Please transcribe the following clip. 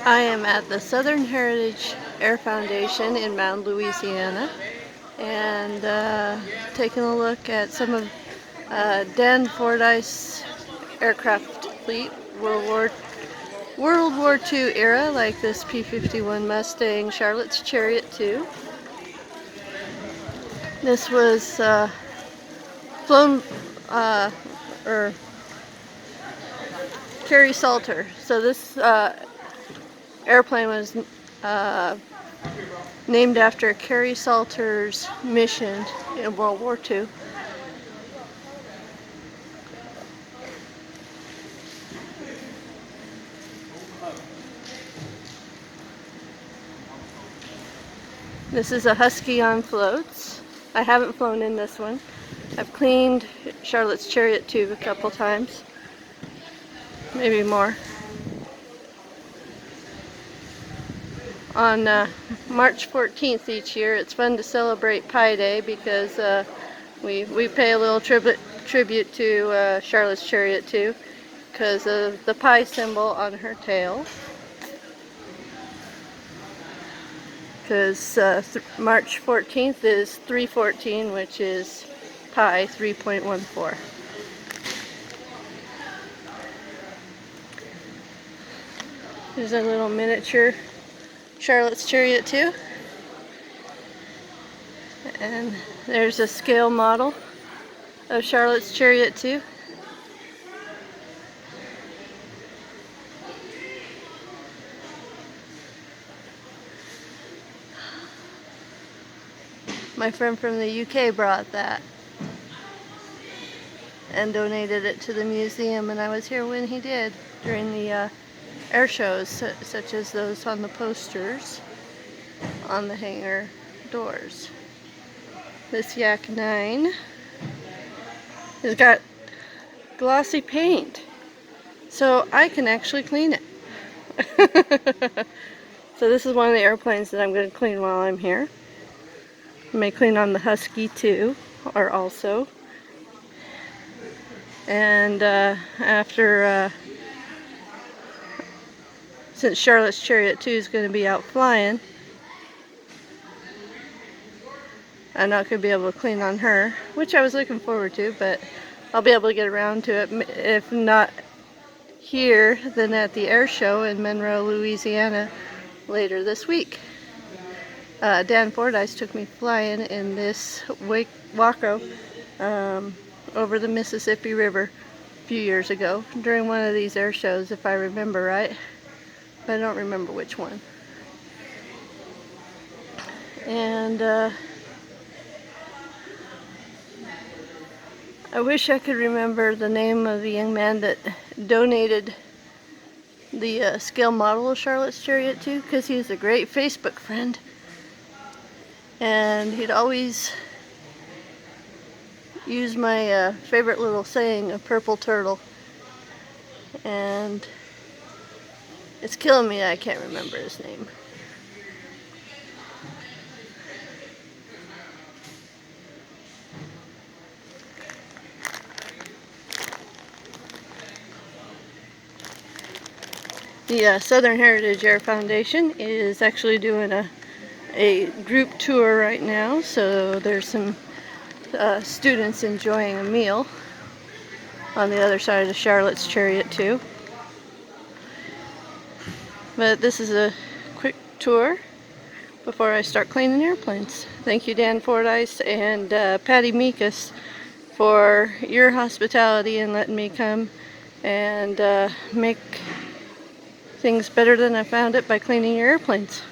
I am at the Southern Heritage Air Foundation in Mound, Louisiana, and taking a look at some of Dan Fordyce's aircraft fleet, World War II era, like this P-51 Mustang Charlotte's Chariot II. This was flown or Carrie Salter. So this airplane was named after Carrie Salter's mission in World War II. This is a Husky on floats. I haven't flown in this one. I've cleaned Charlotte's Chariot tube a couple times, maybe more. On March 14th each year, it's fun to celebrate Pi Day because we pay a little tribute to Charlotte's Chariot too, because of the pi symbol on her tail. Because March 14th is 314, which is pi 3.14. There's a little miniature Charlotte's Chariot too. And there's a scale model of Charlotte's Chariot too. My friend from the UK brought that and donated it to the museum, and I was here when he did during the air shows, such as those on the posters on the hangar doors. This Yak 9 has got glossy paint, so I can actually clean it. So this is one of the airplanes that I'm going to clean while I'm here. I may clean on the Husky too, or also. And after, since Charlotte's Chariot 2 is going to be out flying, I'm not going to be able to clean on her, which I was looking forward to, but I'll be able to get around to it. If not here, then at the air show in Monroe, Louisiana later this week. Dan Fordyce took me flying in this Waco over the Mississippi River a few years ago during one of these air shows, if I remember right, but I don't remember which one. And I wish I could remember the name of the young man that donated the scale model of Charlotte's Chariot too, because he was a great Facebook friend. And he'd always use my favorite little saying, a purple turtle. And it's killing me that I can't remember his name. The Southern Heritage Air Foundation is actually doing a group tour right now, so there's some students enjoying a meal on the other side of the Charlotte's Chariot too. But this is a quick tour before I start cleaning airplanes. Thank you, Dan Fordyce and Patty Meekus, for your hospitality and letting me come and make things better than I found it by cleaning your airplanes.